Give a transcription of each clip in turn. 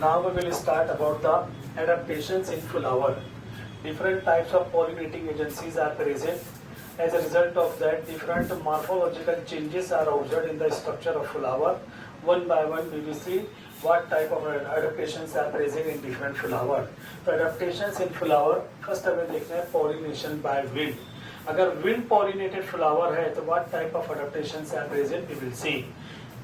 Now we will start about the adaptations in flower. Different types of pollinating agencies are present. As a result of that, different morphological changes are observed in the structure of flower. One by one, we will see what type of adaptations are present in different flower. तो adaptations in flower, first हमें देखना है pollination by wind. अगर wind pollinated flower है तो what type of adaptations are present we will see.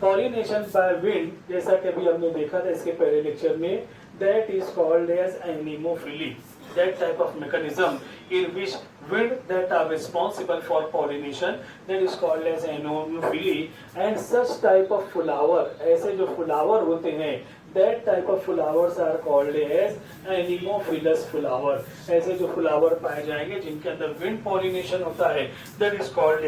Pollination by wind, जैसा कि अभी हमने देखा था इसके पहले लेक्चर में, that is called as anemophily. That type of mechanism in which wind that are responsible for pollination, that is called as anemophily. And such type of flower, ऐसे जो flower होते हैं, that type of flowers are called as anemophilous flower. ऐसे जो flower पाए जाएंगे जिनके अंदर wind pollination होता है, that is called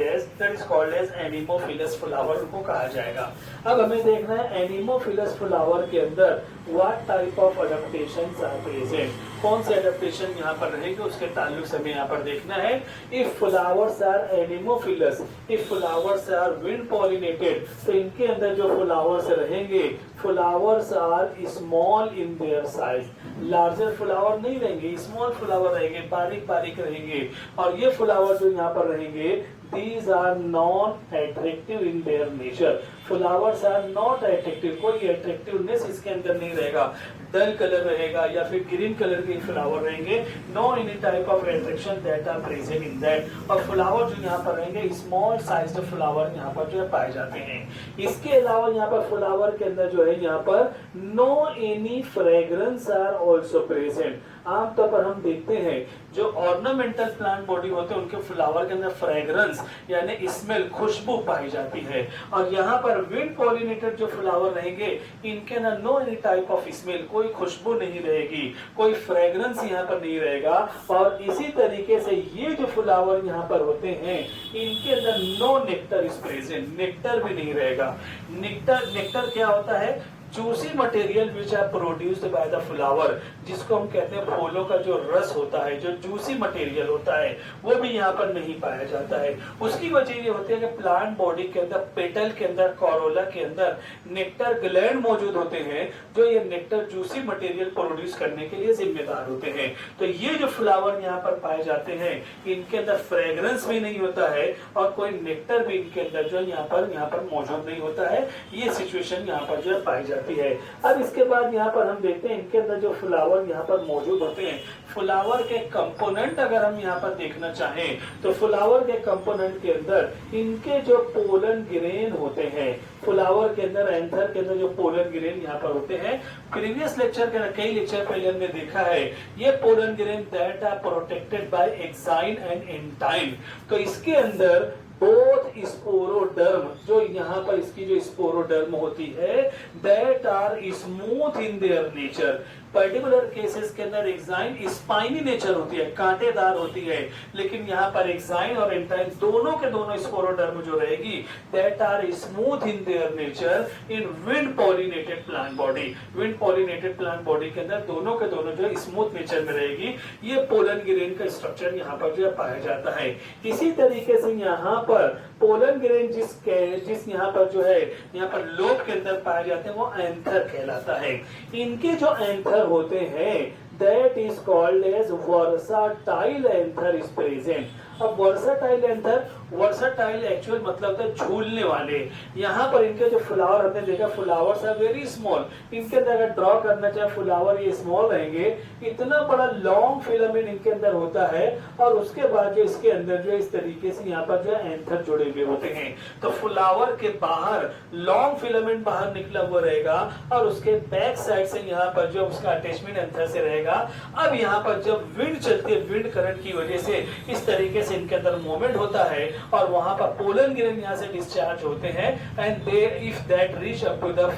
as anemophilous flower को कहा जाएगा. अब हमें देखना है anemophilous flower के अंदर what type of adaptations are present. कौन से adaptation यहाँ पर रहेंगे उसके ताल्लुक से हमें यहाँ पर देखना है. If flowers are anemophilous, if flowers are wind pollinated, तो इनके अंदर जो flowers रहेंगे, flowers are small in their size. Larger flower नहीं रहेंगे, small flower रहेंगे, बारीक बारीक रहेंगे. और ये flower जो यहाँ पर रहेंगे, these are non-attractive in their nature. Flowers are not attractive. कोई attractiveness इसके अंदर नहीं रहेगा. डल कलर रहेगा या फिर ग्रीन कलर के फ्लावर रहेंगे. No any type of attraction that are present in that. और फ्लावर जो यहाँ पर रहेंगे स्मॉल साइज फ्लावर यहाँ पर जो है पाए जाते हैं. इसके अलावा यहाँ पर फ्लावर के अंदर जो है यहाँ पर no any fragrance are also present. आमतौर पर हम देखते हैं जो ऑर्नामेंटल प्लांट बॉडी होते हैं उनके फ्लावर के अंदर फ्रेग्रेंस यानी स्मेल खुशबू पाई जाती है. और यहाँ पर विंड पॉलिनेटेड जो फ्लावर रहेंगे इनके अंदर no any type of smell, कोई खुशबू नहीं रहेगी, कोई फ्रेग्रेंस यहाँ पर नहीं रहेगा. और इसी तरीके से ये जो फ्लावर यहाँ पर होते हैं इनके अंदर no nectar is present. Nectar भी नहीं रहेगा. नेक्टर क्या होता है? Juicy material which are produced by the flower, जिसको हम कहते हैं फूलों का जो रस होता है, जो जूसी मटेरियल होता है, वो भी यहाँ पर नहीं पाया जाता है. उसकी वजह ये होती है कि प्लांट बॉडी के अंदर, पेटल के अंदर, कोरोला के अंदर नेक्टर ग्लैंड मौजूद होते हैं जो ये नेक्टर जूसी मटेरियल प्रोड्यूस करने के लिए जिम्मेदार होते हैं. तो ये जो फ्लावर यहाँ पर पाए जाते हैं इनके अंदर फ्रेग्रेंस भी नहीं होता है और कोई नेक्टर भी इनके अंदर जो यहाँ पर मौजूद नहीं होता है. ये सिचुएशन यहाँ पर जो पाई जाती है. अब इसके बाद यहाँ पर हम देखते हैं इनके अंदर जो फ्लावर यहाँ पर मौजूद होते हैं, फ्लावर के कंपोनेंट अगर हम यहाँ पर देखना चाहें तो फ्लावर के कंपोनेंट के अंदर इनके जो पोलन ग्रेन होते हैं, फ्लावर के अंदर, एंथर के अंदर जो पोलन ग्रेन यहाँ पर होते हैं, प्रीवियस लेक्चर के कई लेक्चर पहले हमने देखा है ये pollen grain that are protected by exine and intine. तो इसके अंदर बोथ स्पोरोडर्म, जो यहाँ पर इसकी जो स्पोरोडर्म होती है, that are smooth in their nature. Particular cases के अंदर एक्साइन स्पाइनी नेचर होती है, कांटेदार होती है, लेकिन यहाँ पर एक्साइन और एंटाइन दोनों के दोनों स्पोरोडर्म जो रहेगी that are smooth in their nature in wind pollinated plant body. Wind pollinated plant body के अंदर दोनों के दोनों जो स्मूथ नेचर में रहेगी. ये पोलन ग्रेन का स्ट्रक्चर यहाँ पर जो पाया जाता है. इसी तरीके से यहाँ पर पोलन ग्रेन जिस यहाँ पर जो है यहाँ पर लोब के अंदर पाए जाते हैं वो एंथर कहलाता है. इनके जो एंथर होते हैं that is called as versatile anther is present. अब वर्साटाइल एंथर, वर्साटाइल एक्चुअल मतलब था झूलने वाले. यहाँ पर इनके जो फ्लावर हमने देखा फ्लावर्स आर वेरी स्मॉल. इनके अंदर अगर ड्रॉ करना चाहे फ्लावर ये स्मॉल रहेंगे. इतना बड़ा लॉन्ग फिलामेंट इनके अंदर होता है और उसके बाद जो इसके अंदर जो इस तरीके से यहाँ पर जो एंथर जुड़े हुए होते हैं. तो फ्लावर के बाहर लॉन्ग फिलामेंट बाहर निकला हुआ रहेगा और उसके बैक साइड से यहाँ पर जो उसका अटैचमेंट एंथर से रहेगा. अब यहाँ पर जब विंड चलती है, विंड करंट की वजह से इस तरीके से इनके अंदर मूवमेंट होता है और वहां पर पोलन ग्रेन यहाँ से डिस्चार्ज होते हैं and they if that reach up to the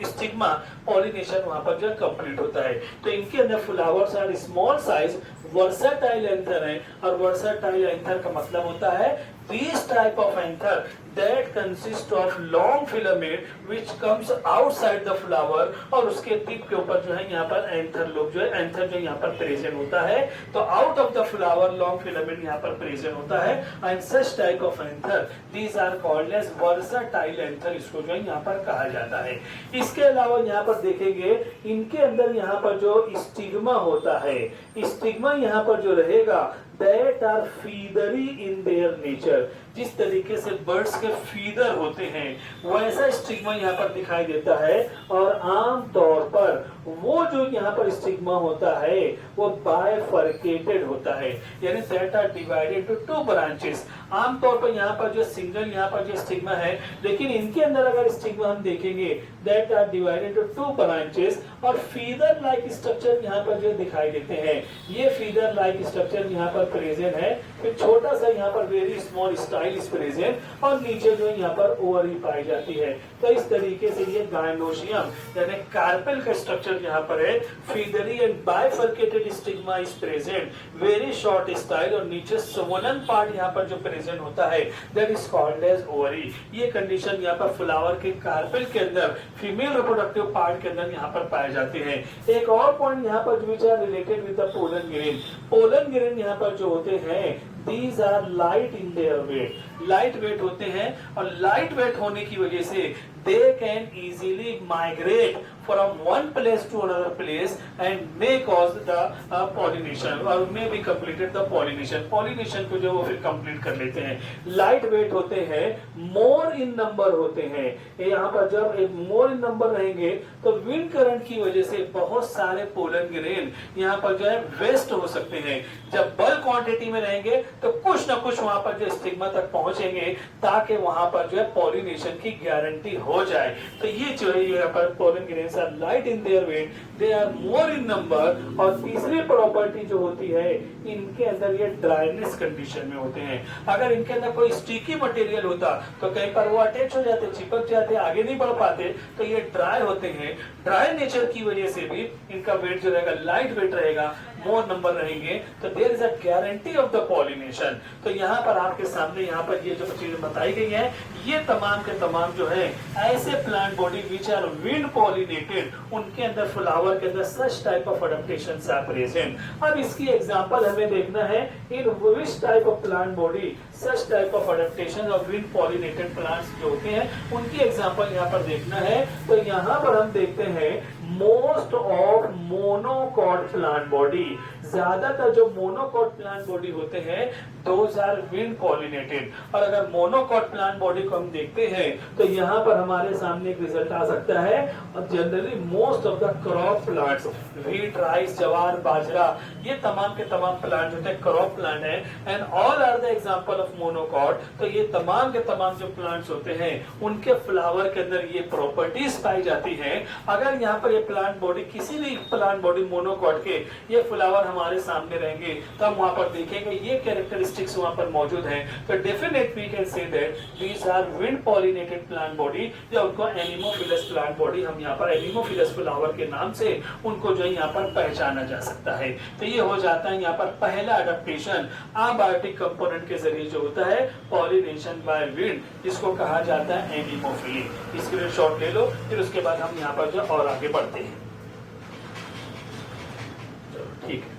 stigma, pollination वहां पर जो कंप्लीट होता है. तो इनके अंदर flowers are small size, versatile anther है. और वर्साटाइल एंथर का मतलब होता है this type of anther that consists of long filament which comes outside the flower, और उसके टिप के ऊपर जो है यहाँ पर एंथर लोब जो है एंथर जो यहाँ पर प्रेजेंट होता है। तो out of the flower long filament यहाँ पर प्रेजेंट होता है and such type of anther these are called as versatile anther, इसको जो है यहाँ पर कहा जाता है। इसके अलावा यहाँ पर देखेंगे इनके अंदर यहाँ पर जो स्टिग्मा होता है, स्टिग्मा यहाँ पर जो रहेगा that are feathery in their nature, जिस तरीके से बर्ड्स के फीदर होते हैं वैसा स्टिग्मा यहाँ पर दिखाई देता है। और आम तौर पर वो जो यहाँ पर स्टिग्मा होता है वो बाइफरकेटेड होता है, यानी that are divided to two branches। आमतौर पर यहाँ पर जो सिंगल यहाँ पर जो स्टिग्मा है, लेकिन इनके अंदर अगर स्टिग्मा हम देखेंगे that are divided to two branches, और फीदर लाइक स्ट्रक्चर यहाँ पर जो दिखाई देते हैं, ये फीदर लाइक स्ट्रक्चर यहाँ पर प्रेजेंट है। फिर छोटा सा यहाँ पर very small style is present, और नीचे जो यहाँ पर ओवरी पाई जाती है। तो इस तरीके से ये गायनोशियम यानी कार्पेल का स्ट्रक्चर यहाँ पर है। Feathery and bifurcated stigma is present, very short style, और नीचे स्वोलन पार्ट यहाँ पर जो प्रेजेंट होता है that is called as ovary. ये कंडीशन यहाँ पर फ्लावर के कार्पेल के अंदर फीमेल रिप्रोडक्टिव पार्ट के अंदर यहाँ पर पाए जाते हैं। एक और पॉइंट यहाँ पर which are related with the pollen grain, pollen grain यहाँ पर जो होते हैं these are light in their weight, light weight होते हैं, और लाइट वेट होने की वजह से they can easily migrate from one place to another place and may cause the pollination or may be completed the pollination, pollination को जो वो फिर complete कर लेते हैं। लाइट वेट होते हैं, मोर इन नंबर होते हैं। यहाँ पर जब एक मोर इन नंबर रहेंगे तो विंड करंट की वजह से बहुत सारे पोलन ग्रेन यहाँ पर जो है वेस्ट हो सकते हैं। जब बल्क क्वांटिटी में रहेंगे तो कुछ ना कुछ वहां पर जो स्टिग्मा तक पहुंचेंगे ताकि वहां पर जो है पॉलिनेशन की गारंटी हो जाए। तो ये जो है यहाँ पर pollen grains are light in their weight, they are more in number, और तीसरी प्रॉपर्टी जो होती है इनके अंदर ये ड्राइनेस कंडीशन में होते हैं। अगर इनके अंदर कोई स्टिकी मटेरियल होता तो कहीं पर वो अटैच हो जाते, चिपक जाते, आगे नहीं बढ़ पाते। तो ये ड्राई होते हैं, ड्राई नेचर की वजह से भी इनका वेट जो रहेगा लाइट वेट रहेगा, मोर नंबर रहेंगे, तो there is a guarantee of the pollination. तो यहाँ पर आपके सामने यहाँ पर ये जो चीजें बताई गई है ये तमाम के तमाम जो है ऐसे plant body which are wind pollinated, उनके अंदर फ्लावर के अंदर such type of adaptations are present. अब इसकी एग्जांपल हमें देखना है in which type of plant body such type of adaptation of wind pollinated plants जो होते हैं उनकी एग्जांपल यहाँ पर देखना है। तो यहाँ पर हम देखते हैं most of monocot plant body, ज्यादातर जो मोनोकॉट प्लांट बॉडी होते हैं दोज आर विंड पॉलिनेटेड। और अगर मोनोकॉट प्लांट बॉडी को हम देखते हैं तो यहाँ पर हमारे सामने एक रिजल्ट आ सकता है। और generally most of the crop plants, wheat, rice, jowar, bajra, ये तमाम के तमाम प्लांट जो है क्रॉप प्लांट है and all are the example of monocot. तो ये तमाम के तमाम जो प्लांट्स होते हैं उनके फ्लावर के अंदर ये प्रॉपर्टीज पाई जाती हैं। अगर यहाँ पर ये प्लांट बॉडी किसी भी प्लांट बॉडी मोनोकॉट के ये फ्लावर हमारे सामने रहेंगे तो हम वहां पर देखेंगे ये कैरेक्टरिस्टिक्स वहां पर मौजूद हैं। तो definite we can say that these are wind pollinated plant body, या उनको एनिमोफिलस प्लांट बॉडी हम यहाँ पर एनिमोफिलस फ्लावर के नाम से उनको जो है यहाँ पर पहचाना जा सकता है। तो ये हो जाता है यहाँ पर पहला अडेप्टेशन अबायोटिक कंपोनेंट के जरिए जो होता है पॉलिनेशन बाय विंड, जिसको कहा जाता है एनिमोफिली। स्क्रीनशॉट ले लो, फिर उसके बाद हम यहाँ पर जो और आगे बढ़ते हैं। ठीक है,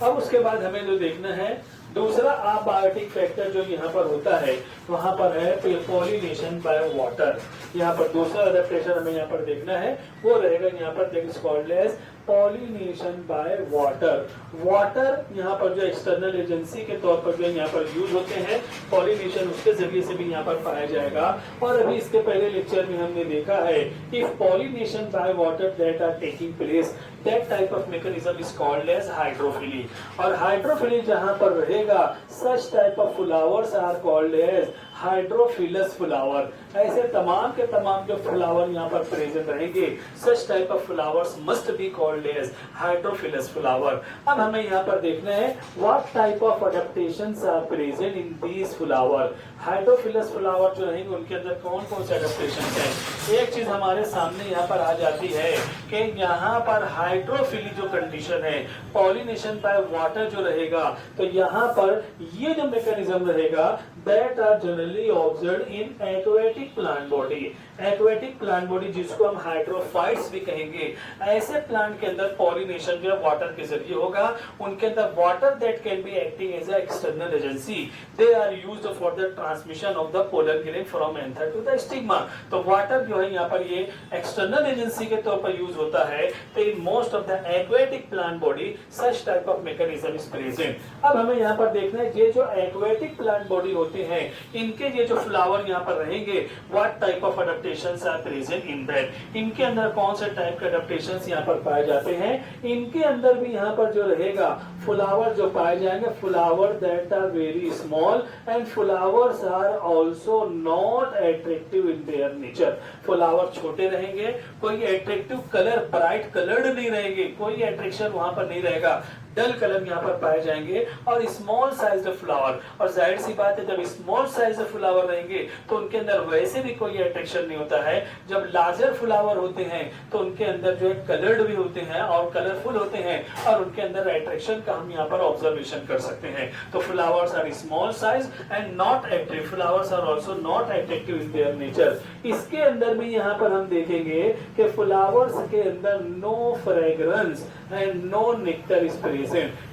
अब उसके बाद हमें जो देखना है दूसरा अबायोटिक फैक्टर जो यहाँ पर होता है वहां पर है पॉलिनेशन बाय वाटर। यहाँ पर दूसरा अडेप्टेशन हमें यहाँ पर देखना है वो रहेगा यहाँ पर that is called as pollination by water. Water यहाँ पर जो एक्सटर्नल एजेंसी के तौर पर जो यहाँ पर यूज होते हैं, पॉलिनेशन उसके जरिए से भी यहाँ पर पाया जाएगा। और अभी इसके पहले लेक्चर में हमने देखा है if pollination by water that are taking place that type of mechanism is called as hydrophily. और हाइड्रोफिली जहां पर रहेगा such type of flowers are called as hydrophilous flower. ऐसे तमाम के तमाम जो फ्लावर यहाँ पर प्रेजेंट रहेंगे such type of flowers must be called as hydrophilous flower. अब हमें यहाँ पर देखना है what type of adaptations are present in these flower. Hydrophilous flower जो रहेंगे उनके अंदर कौन कौन से एडेप्टेशन है। एक चीज हमारे सामने यहाँ पर आ जाती है कि यहाँ पर हाइड्रोफिली जो कंडीशन है, पॉलिनेशन बाय वाटर जो रहेगा, तो यहाँ पर ये जो मैकेनिज्म रहेगा that are generally observed in aquatic plant body. Aquatic plant body जिसको हम हाइड्रोफाइट्स भी कहेंगे, ऐसे प्लांट के अंदर पॉलिनेशन जो है वाटर के जरिए होगा। उनके अंदर water that can be acting as a external agency, they are used for the transmission of the pollen grain from anther to the stigma. तो वाटर जो है यहाँ पर ये एक्सटर्नल एजेंसी के तौर पर यूज होता है। तो in most of the aquatic plant body such type of mechanism is present. अब हमें यहाँ पर देखना है ये जो एक्वेटिक प्लांट बॉडी होते हैं, इनके ये जो फ्लावर यहाँ पर रहेंगे, what type of adaptations are present in that. इनके अंदर कौन से टाइप के अडेप्टेशंस यहाँ पर पाए जाते हैं। इनके अंदर भी यहाँ पर जो रहेगा फ्लावर जो पाए जाएंगे, flower that are very small and flowers are also not attractive in their nature. Flower छोटे रहेंगे, कोई अट्रैक्टिव कलर ब्राइट कलर्ड नहीं रहेंगे, कोई अट्रैक्शन वहां पर नहीं रहेगा, डल कलर यहाँ पर पाए जाएंगे और स्मॉल साइज फ्लावर। और जाहिर सी बात है जब स्मॉल साइज फ्लावर रहेंगे तो उनके अंदर वैसे भी कोई अट्रैक्शन नहीं होता है। जब लार्जर फ्लावर होते हैं तो उनके अंदर जो है कलर्ड भी होते हैं और कलरफुल होते हैं और उनके अंदर अट्रैक्शन का हम यहाँ पर ऑब्जर्वेशन कर सकते हैं। तो flowers are small size and not active, flowers are also not attractive in their nature. इसके अंदर भी यहाँ पर हम देखेंगे कि फ्लावर्स के अंदर no fragrance and no nectar is present.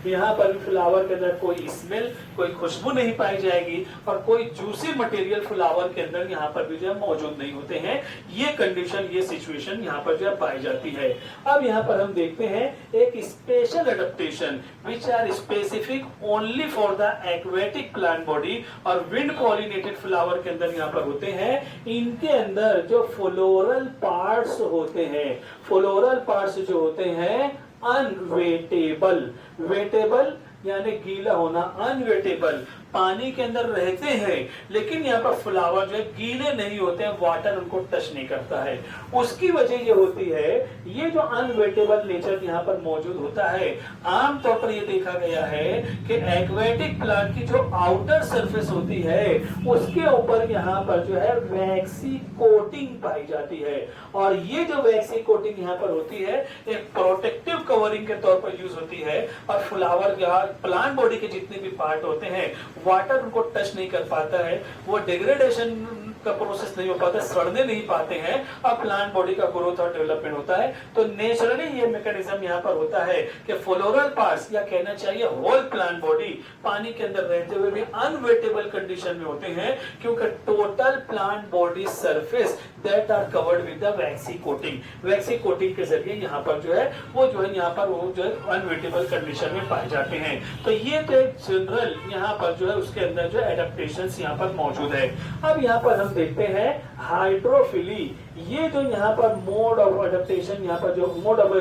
यहाँ पर फ्लावर के अंदर कोई स्मेल, कोई खुशबू नहीं पाई जाएगी और कोई जूसी मटेरियल फ्लावर के अंदर यहाँ पर भी जो है मौजूद नहीं होते हैं। ये कंडीशन, ये सिचुएशन यहाँ पर जो है पाई जाती है। अब यहाँ पर हम देखते हैं एक special adaptation which are specific only for the aquatic plant body और विंड पॉलिनेटेड फ्लावर के अंदर यहाँ पर होते हैं। इनके अंदर जो फ्लोरल पार्ट्स होते हैं, फ्लोरल पार्ट्स जो होते हैं अनवेटेबल, वेटेबल यानी गीला होना, अनवेटेबल पानी के अंदर रहते हैं लेकिन यहाँ पर फ्लावर जो है गीले नहीं होते हैं, वाटर उनको टच नहीं करता है। उसकी वजह ये होती है, ये जो अनवेटेबल नेचर यहाँ पर मौजूद होता है, आमतौर पर ये देखा गया है कि एक्वेटिक प्लांट की जो आउटर सरफेस होती है उसके ऊपर यहाँ पर जो है वैक्सी कोटिंग पाई जाती है। और ये जो वैक्सी कोटिंग यहाँ पर होती है एक प्रोटेक्टिव कवरिंग के तौर पर यूज होती है और फ्लावर या प्लांट बॉडी के जितने भी पार्ट होते हैं वाटर उनको टच नहीं कर पाता है, वो डिग्रेडेशन का प्रोसेस नहीं हो पाता, सड़ने नहीं पाते हैं और प्लांट बॉडी का ग्रोथ और डेवलपमेंट होता है। तो नेचुरली ये मैकेनिज्म यहाँ पर होता है कि फ्लोरल पार्ट्स या कहना चाहिए होल प्लांट बॉडी पानी के अंदर रहते हुए भी अनवेटेबल कंडीशन में होते हैं क्योंकि total plant body surface that are covered with the waxy coating. Waxy coating के जरिए यहाँ पर जो है वो जो है यहाँ पर वो जो है अनवेटेबल कंडीशन में पाए जाते हैं। तो ये तो एक जनरल यहाँ पर जो है उसके अंदर जो एडेप्टेशंस यहाँ पर मौजूद है। अब यहाँ पर हम देखते हैं हाइड्रोफिली। ये जो यहाँ पर मोड ऑफ एडेप्टेशन, यहाँ पर जो मोड ऑफ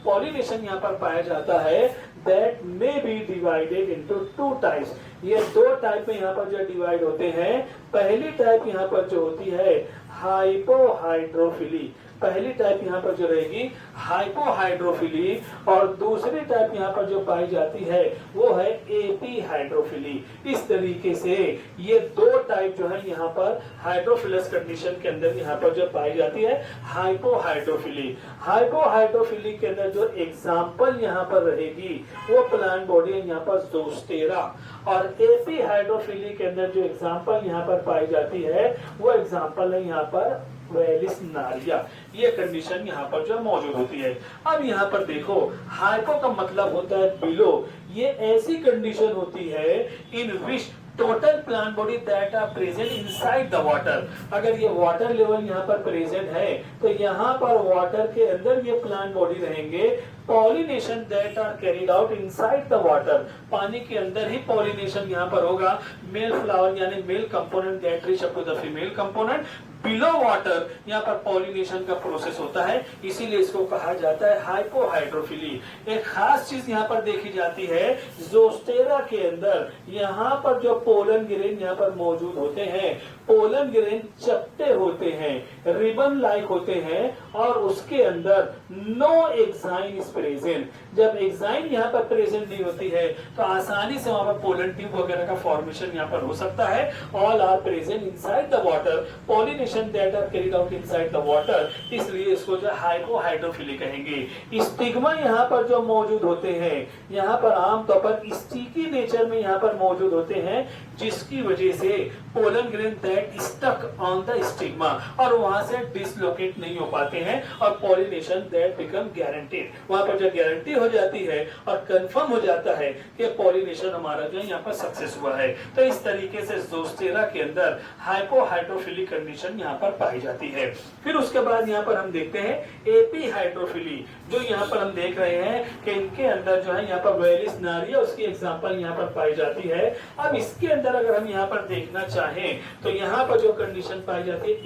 पॉलिनेशन यहाँ पर पाया जाता है that may be divided into two types. ये दो टाइप में यहाँ पर जो डिवाइड होते हैं। पहली टाइप यहाँ पर जो होती है हाइपोहाइड्रोफिली, पहली टाइप यहाँ पर जो रहेगी हाइपोहाइड्रोफिली और दूसरी टाइप यहाँ पर जो पाई जाती है वो है एपीहाइड्रोफिली। इस तरीके से ये दो टाइप जो है यहाँ पर हाइड्रोफिलस कंडीशन के अंदर यहाँ पर जो पाई जाती है हाइपोहाइड्रोफिली। हाइपोहाइड्रोफिली के अंदर जो एग्जाम्पल यहाँ पर रहेगी वो प्लांट बॉडी है यहाँ पर ज़ोस्टेरा और एपीहाइड्रोफिली के अंदर जो एग्जाम्पल यहाँ पर पाई जाती है वो एग्जाम्पल है यहाँ पर वेलिसनारिया। ये कंडीशन यहाँ पर जो मौजूद होती है। अब यहाँ पर देखो हाइपो का मतलब होता है बिलो। ये ऐसी कंडीशन होती है in which total plant body that are present inside the water. अगर ये वाटर लेवल यहाँ पर प्रेजेंट है तो यहाँ पर वाटर के अंदर ये प्लांट बॉडी रहेंगे। Pollination that are carried out inside the water, पानी के अंदर ही पॉलिनेशन यहाँ पर होगा। मेल फ्लावर यानी male component that reach up to the female component. Below water यहाँ पर पॉलिनेशन का प्रोसेस होता है, इसीलिए इसको कहा जाता है हाइपोहाइड्रोफिली। एक खास चीज यहाँ पर देखी जाती है ज़ोस्टेरा के अंदर, यहाँ पर जो पोलन ग्रेन यहाँ पर मौजूद होते हैं, पोलन ग्रेन चपटे होते हैं, रिबन लाइक होते हैं और उसके अंदर नो एग्जाइन इज प्रेजेंट, जब एंजाइम यहाँ पर प्रेजेंट नहीं होती है तो आसानी से वहां पर पोलन ट्यूब वगैरह का फॉर्मेशन यहाँ पर हो सकता है। All are present inside the water, pollination that are carried out inside the water, इसलिए इसको जो हाइपोहाइड्रोफिली कहेंगे। स्टिग्मा यहाँ पर जो मौजूद होते हैं, यहाँ पर आमतौर पर स्टिकी नेचर में यहाँ पर मौजूद होते हैं, जिसकी वजह से pollen grain that stuck on the stigma और वहां से डिसलोकेट नहीं हो पाते हैं और पॉलिनेशन दैट बिकम गारंटीड, वहां पर जब गारंटी हो जाती है और कंफर्म हो जाता है कि पॉलिनेशन हमारा जो यहाँ पर सक्सेस हुआ है, तो इस तरीके से ज़ोस्टेरा के अंदर हाइपोहाइड्रोफिलिक कंडीशन यहाँ पर पाई जाती है। फिर उसके बाद यहाँ पर हम देखते हैं एपीहाइड्रोफिली, जो यहाँ पर हम देख रहे हैं कि इनके अंदर जो है यहाँ पर वेलिस नारिया उसकी एग्जांपल यहाँ पर पाई जाती है। अब इसके अंदर अगर हम यहाँ पर देखना चाहें तो यहाँ पर जो कंडीशन पाई जाती है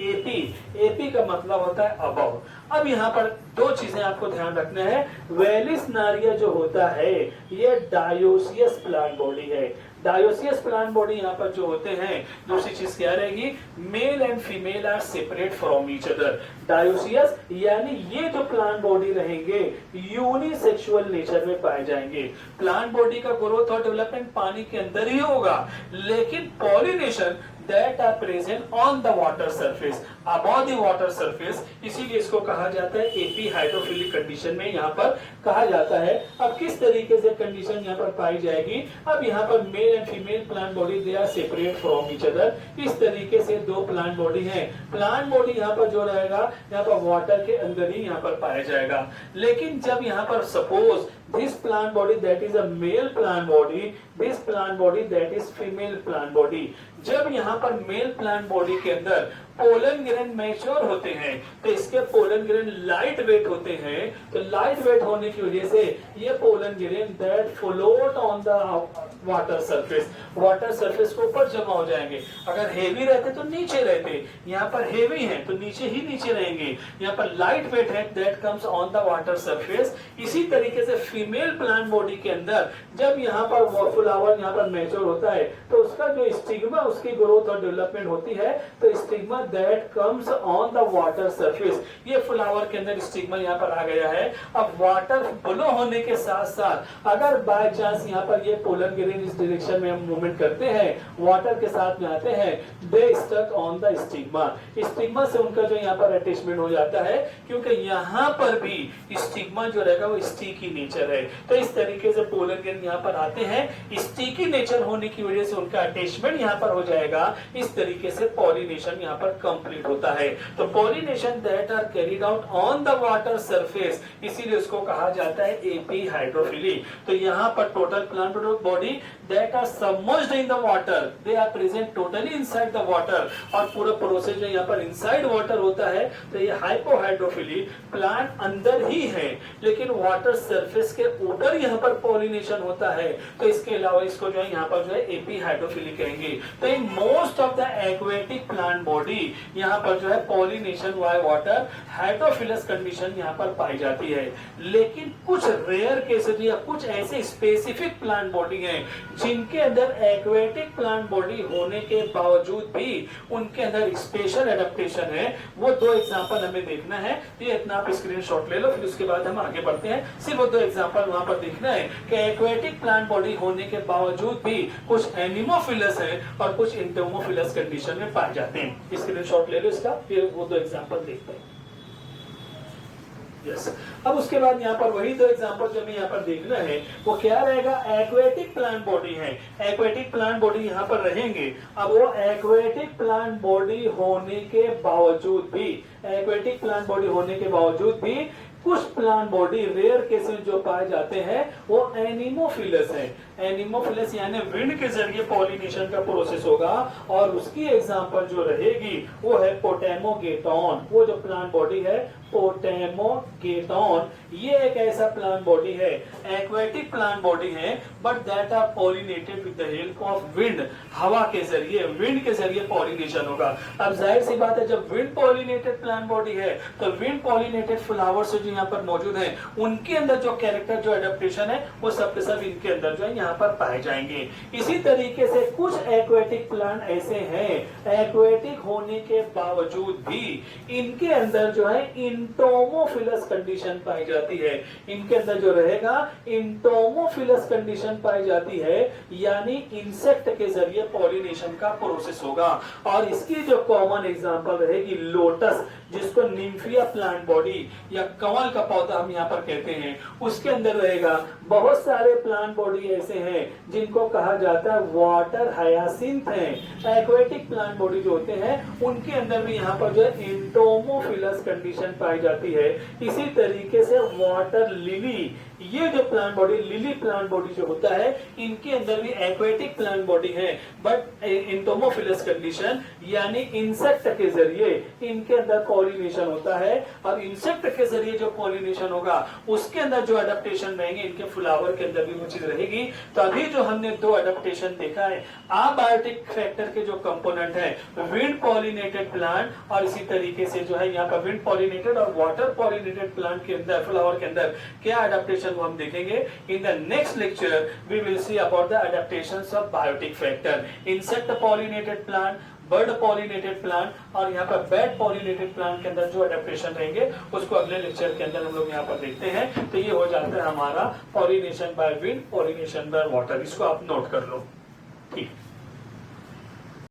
एपी का मतलब होता है अबव। अब यहाँ पर दो चीजें आपको ध्यान रखना है। वेलिस नारिया जो होता है ये डायोसियस प्लांट बॉडी है। डायोसियस प्लांट बॉडी यहाँ पर जो होते हैं, दूसरी चीज क्या रहेगी, male and female are separate from each other. Dioecious यानी ये जो प्लांट बॉडी रहेंगे यूनिसेक्सुअल नेचर में पाए जाएंगे। प्लांट बॉडी का ग्रोथ और डेवलपमेंट पानी के अंदर ही होगा, लेकिन pollination that are present on the water surface, above the water surface, इसीलिए इसको कहा जाता है एपीहाइड्रोफिलिक कंडीशन में यहाँ पर कहा जाता है। अब किस तरीके से कंडीशन यहाँ पर पाई जाएगी, अब यहाँ पर male and female plant body they are separate from each other. इस तरीके से दो प्लांट बॉडी है। प्लांट बॉडी यहाँ पर जो रहेगा यहाँ पर वाटर के अंदर ही यहाँ पर पाया जाएगा। लेकिन जब यहाँ पर suppose this plant body that is a male plant body, this plant body that is female plant body, जब यहाँ पर मेल प्लांट बॉडी के अंदर पोलन ग्रेन मैच्योर होते हैं तो इसके पोलन ग्रेन लाइट वेट होते हैं। तो लाइट वेट होने की वजह से ये pollen grain that float on the water surface, water surface के ऊपर जमा हो जाएंगे। अगर हेवी रहते तो नीचे रहते, यहाँ पर हेवी है तो नीचे ही नीचे रहेंगे। यहाँ पर लाइट वेट है that comes on the water surface. इसी तरीके से फीमेल प्लांट बॉडी के अंदर जब यहाँ पर फ्लावर यहाँ पर मैच्योर होता है तो उसका जो स्टिग्मा उसकी ग्रोथ और डेवलपमेंट होती है, तो stigma that comes on the water surface. ये फ्लावर के अंदर स्टिग्मा यहाँ पर आ गया है। अब वाटर फ्लो होने के साथ साथ अगर बाय चांस यहाँ पर ये पोलन ग्रेन इस डायरेक्शन में हम मूवमेंट करते हैं, वाटर के साथ में आते हैं, they stuck on the stigma. Stigma से उनका जो यहाँ पर अटैचमेंट हो जाता है, क्योंकि यहाँ पर भी स्टिग्मा जो रहेगा वो स्टिकी नेचर है। तो इस तरीके से पोलन ग्रेन यहाँ पर आते हैं, स्टिकी नेचर होने की वजह से उनका अटैचमेंट यहाँ पर हो जाएगा। इस तरीके से पॉलिनेशन यहाँ पर कंप्लीट होता है। तो pollination that are carried out on the water surface, इसीलिए उसको कहा जाता है एपीहाइड्रोफिली। तो यहाँ पर total plant body that are submerged in the water, they are present totally inside the water, और पूरा प्रोसेस जो यहाँ पर इनसाइड वाटर होता है। तो ये हाइपोहाइड्रोफिली, प्लांट अंदर ही है लेकिन वाटर सरफेस के ऊपर यहाँ पर पॉलिनेशन होता है। तो इसके अलावा इसको जो है यहाँ पर जो है एपीहाइड्रोफिली कहेंगे। तो in most of the aquatic plant body यहाँ पर जो है pollination by water hydrophilous condition यहाँ पर पाई जाती है। लेकिन कुछ रेयर केसेस या कुछ ऐसे स्पेसिफिक प्लांट बॉडी हैं जिनके अंदर एक्वेटिक प्लांट बॉडी होने के बावजूद भी उनके अंदर स्पेशल एडेप्टेशन है। वो दो एग्जांपल हमें देखना है। ये इतना आप स्क्रीनशॉट ले लो, फिर उसके बाद हम आगे बढ़ते हैं। सिर्फ वो दो एग्जांपल वहां पर देखना है कि एक्वेटिक प्लांट बॉडी होने के बावजूद भी कुछ एनिमोफिलस है और कुछ इंटोमोफिलस कंडीशन में पाए जाते हैं। स्क्रीनशॉट ले लो इसका, फिर वो दो एग्जांपल देखते हैं। Yes. अब उसके बाद यहाँ पर वही दो एग्जांपल जो हमें यहाँ पर देखना है वो क्या रहेगा, एक्वेटिक प्लांट बॉडी है। एक्वेटिक प्लांट बॉडी यहाँ पर रहेंगे। अब वो एक्वेटिक प्लांट बॉडी होने के बावजूद भी, एक्वेटिक प्लांट बॉडी होने के बावजूद भी कुछ प्लांट बॉडी रेयर केसेस जो पाए जाते हैं वो एनिमोफिलस है। एनिमोफिलस यानी विंड के जरिए पॉलिनेशन का प्रोसेस होगा, और उसकी एग्जांपल जो रहेगी वो है पोटेमोगेटॉन। वो जो प्लांट बॉडी है पोटेमोगेटॉन, ये एक ऐसा प्लांट बॉडी है, एक्वेटिक प्लांट बॉडी है, but that are pollinated with the help of wind. हवा के जरिए, विंड के जरिए पॉलिनेशन होगा। अब जाहिर सी बात है जब विंड पॉलिनेटेड प्लांट बॉडी है तो विंड पॉलिनेटेड फ्लावर से जो यहाँ पर मौजूद हैं उनके अंदर जो कैरेक्टर जो एडेप्टेशन है वो सब के सब इनके अंदर जो है यहाँ पर पाए जाएंगे। इसी तरीके से कुछ एक्वेटिक प्लांट ऐसे हैं एक्वेटिक होने के बावजूद भी इनके अंदर जो है इंटोमोफिलस कंडीशन पाई जाती है। इनके अंदर जो रहेगा इंटोमोफिलस कंडीशन पाई जाती है, यानी इंसेक्ट के जरिए पॉलिनेशन का प्रोसेस होगा। और इसकी जो कॉमन एग्जांपल रहेगी लोटस, जिसको निम्फिया प्लांट बॉडी या कमल का पौधा हम यहाँ पर कहते हैं, उसके अंदर रहेगा। बहुत सारे प्लांट बॉडी ऐसे हैं जिनको कहा जाता है वाटर हायासिंथ हैं। एक्वेटिक प्लांट बॉडी जो होते हैं उनके अंदर भी यहाँ पर जो है इंटोमोफिलस कंडीशन पाई जाती है। इसी तरीके से वाटर लिली, ये जो plant body lily plant body जो होता है इनके अंदर भी एक्वेटिक प्लांट बॉडी है, बट इंटोमोफिलस कंडीशन यानी इंसेक्ट के जरिए इनके अंदर पॉलिनेशन होता है। और इंसेक्ट के जरिए जो पॉलिनेशन होगा उसके अंदर जो एडेप्टेशन रहेंगे इनके फ्लावर के अंदर भी वो चीज रहेगी। तो अभी जो हमने दो एडेप्टेशन देखा है अबायोटिक फैक्टर के जो कंपोनेंट है विंड पॉलिनेटेड प्लांट और इसी तरीके से जो है यहाँ पर विंड पॉलिनेटेड और वाटर पॉलिनेटेड प्लांट के अंदर फ्लावर के अंदर क्या एडेप्टेशन वो हम देखेंगे। In the next lecture we will see about the adaptations of biotic factor, insect pollinated plant, bird pollinated plant और यहाँ पर बैट पॉलिनेटेड प्लांट के अंदर जो एडेप्टेशन रहेंगे उसको अगले लेक्चर के अंदर हम लोग यहाँ पर देखते हैं। तो ये हो जाता है हमारा pollination by wind, pollination by water, इसको आप नोट कर लो। ठीक।